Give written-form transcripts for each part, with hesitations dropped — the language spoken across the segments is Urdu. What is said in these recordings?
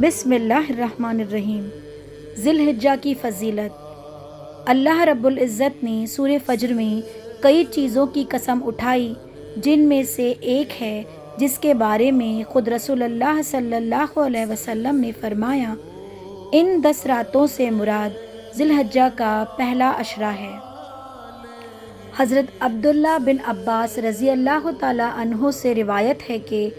بسم اللہ الرحمن الرحیم۔ ذی الحجہ کی فضیلت۔ اللہ رب العزت نے سورہ فجر میں کئی چیزوں کی قسم اٹھائی، جن میں سے ایک ہے جس کے بارے میں خود رسول اللہ صلی اللہ علیہ وسلم نے فرمایا، ان 10 راتوں سے مراد ذی الحجہ کا پہلا عشرہ ہے۔ حضرت عبداللہ بن عباس رضی اللہ تعالیٰ عنہ سے روایت ہے کہ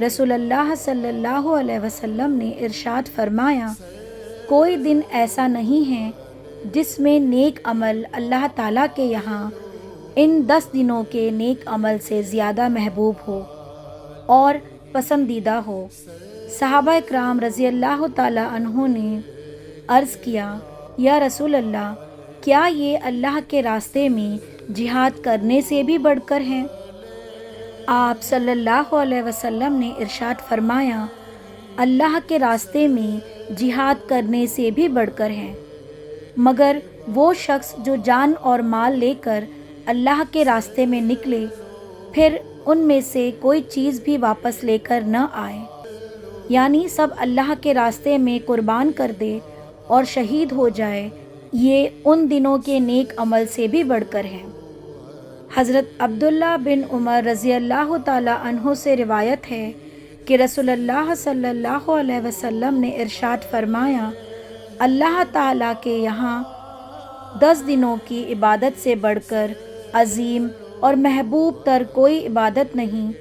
رسول اللہ صلی اللہ علیہ وسلم نے ارشاد فرمایا، کوئی دن ایسا نہیں ہے جس میں نیک عمل اللہ تعالیٰ کے یہاں ان 10 دنوں کے نیک عمل سے زیادہ محبوب ہو اور پسندیدہ ہو۔ صحابہ اکرام رضی اللہ تعالیٰ عنہ نے عرض کیا، یا رسول اللہ، کیا یہ اللہ کے راستے میں جہاد کرنے سے بھی بڑھ کر ہیں؟ آپ صلی اللہ علیہ وسلم نے ارشاد فرمایا، اللہ کے راستے میں جہاد کرنے سے بھی بڑھ کر ہیں، مگر وہ شخص جو جان اور مال لے کر اللہ کے راستے میں نکلے، پھر ان میں سے کوئی چیز بھی واپس لے کر نہ آئے، یعنی سب اللہ کے راستے میں قربان کر دے اور شہید ہو جائے، یہ ان دنوں کے نیک عمل سے بھی بڑھ کر ہیں۔ حضرت عبداللہ بن عمر رضی اللہ تعالیٰ عنہ سے روایت ہے کہ رسول اللہ صلی اللہ علیہ وسلم نے ارشاد فرمایا، اللہ تعالیٰ کے یہاں 10 دنوں کی عبادت سے بڑھ کر عظیم اور محبوب تر کوئی عبادت نہیں،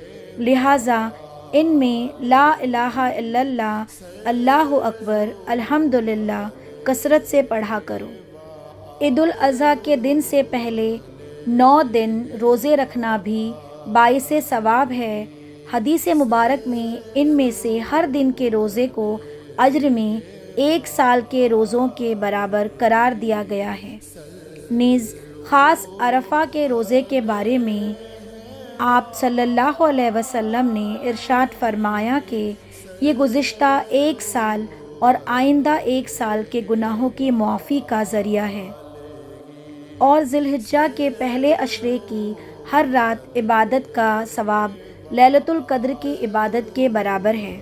لہٰذا ان میں لا الہ الا اللہ، اللہ اکبر، الحمدللہ کثرت سے پڑھا کرو۔ عید الاضحیٰ کے دن سے پہلے 9 دن روزے رکھنا بھی باعث ثواب ہے۔ حدیث مبارک میں ان میں سے ہر دن کے روزے کو اجر میں 1 سال کے روزوں کے برابر قرار دیا گیا ہے۔ نیز خاص عرفہ کے روزے کے بارے میں آپ صلی اللہ علیہ وسلم نے ارشاد فرمایا کہ یہ گزشتہ 1 سال اور آئندہ 1 سال کے گناہوں کی معافی کا ذریعہ ہے، اور ذی الحجہ کے پہلے عشرے کی ہر رات عبادت کا ثواب لیلۃ القدر کی عبادت کے برابر ہے۔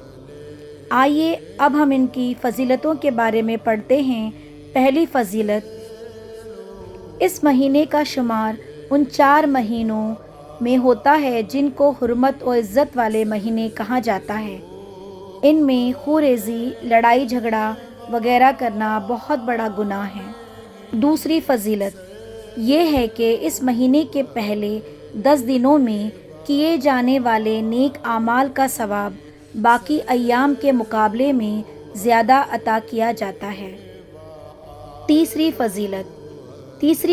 آئیے اب ہم ان کی فضیلتوں کے بارے میں پڑھتے ہیں۔ پہلی فضیلت، اس مہینے کا شمار ان 4 مہینوں میں ہوتا ہے جن کو حرمت و عزت والے مہینے کہا جاتا ہے۔ ان میں خوریزی، لڑائی جھگڑا وغیرہ کرنا بہت بڑا گناہ ہے۔ دوسری فضیلت یہ ہے کہ اس مہینے کے پہلے 10 دنوں میں کیے جانے والے نیک اعمال کا ثواب باقی ایام کے مقابلے میں زیادہ عطا کیا جاتا ہے۔ تیسری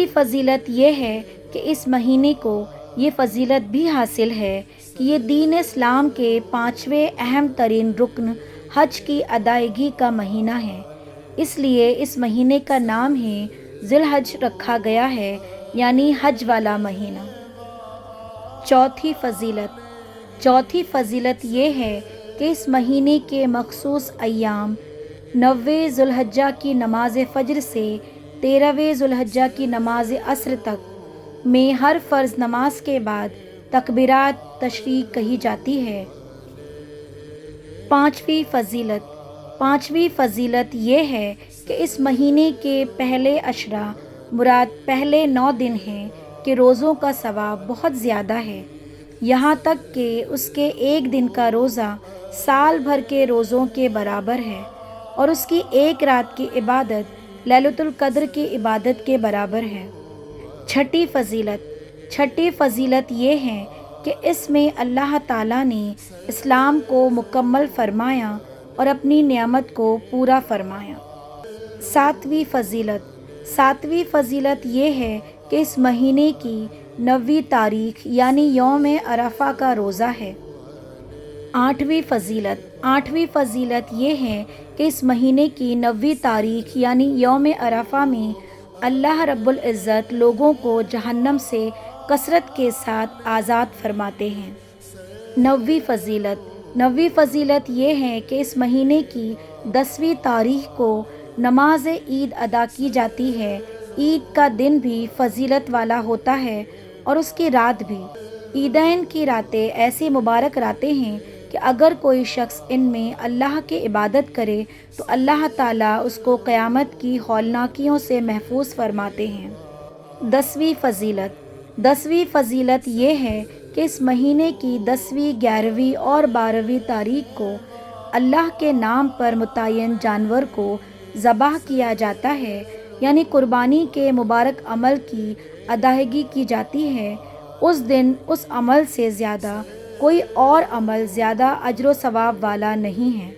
فضیلت یہ ہے کہ اس مہینے کو یہ فضیلت بھی حاصل ہے کہ یہ دین اسلام کے 5ویں اہم ترین رکن حج کی ادائیگی کا مہینہ ہے، اس لیے اس مہینے کا نام ہی ذی الحج رکھا گیا ہے، یعنی حج والا مہینہ۔ چوتھی فضیلت یہ ہے کہ اس مہینے کے مخصوص ایام 9ویں ذی الحجہ کی نماز فجر سے 13ویں ذی الحجہ کی نماز عصر تک میں ہر فرض نماز کے بعد تکبیرات تشریق کہی جاتی ہے۔ پانچویں فضیلت یہ ہے کہ اس مہینے کے پہلے عشرہ مراد پہلے 9 دن ہیں کہ روزوں کا ثواب بہت زیادہ ہے، یہاں تک کہ اس کے 1 دن کا روزہ سال بھر کے روزوں کے برابر ہے، اور اس کی 1 رات کی عبادت لیلۃ القدر کی عبادت کے برابر ہے۔ چھٹی فضیلت یہ ہے کہ اس میں اللہ تعالیٰ نے اسلام کو مکمل فرمایا اور اپنی نعمت کو پورا فرمایا۔ ساتویں فضیلت یہ ہے کہ اس مہینے کی 9ویں تاریخ یعنی یوم عرفہ کا روزہ ہے۔ 8ویں فضیلت یہ ہے کہ اس مہینے کی 9ویں تاریخ یعنی یوم عرفہ میں اللہ رب العزت لوگوں کو جہنم سے کثرت کے ساتھ آزاد فرماتے ہیں۔ 9ویں فضیلت یہ ہے کہ اس مہینے کی 10ویں تاریخ کو نماز عید ادا کی جاتی ہے۔ عید کا دن بھی فضیلت والا ہوتا ہے اور اس کی رات بھی۔ عیدین کی راتیں ایسی مبارک راتیں ہیں کہ اگر کوئی شخص ان میں اللہ کی عبادت کرے تو اللہ تعالیٰ اس کو قیامت کی ہولناکیوں سے محفوظ فرماتے ہیں۔ 10ویں فضیلت۔ 10ویں فضیلت یہ ہے کہ اس مہینے کی 10ویں، 11ویں اور 12ویں تاریخ کو اللہ کے نام پر متعین جانور کو ذبح کیا جاتا ہے، یعنی قربانی کے مبارک عمل کی ادائیگی کی جاتی ہے۔ اس دن اس عمل سے زیادہ کوئی اور عمل زیادہ اجر و ثواب والا نہیں ہے۔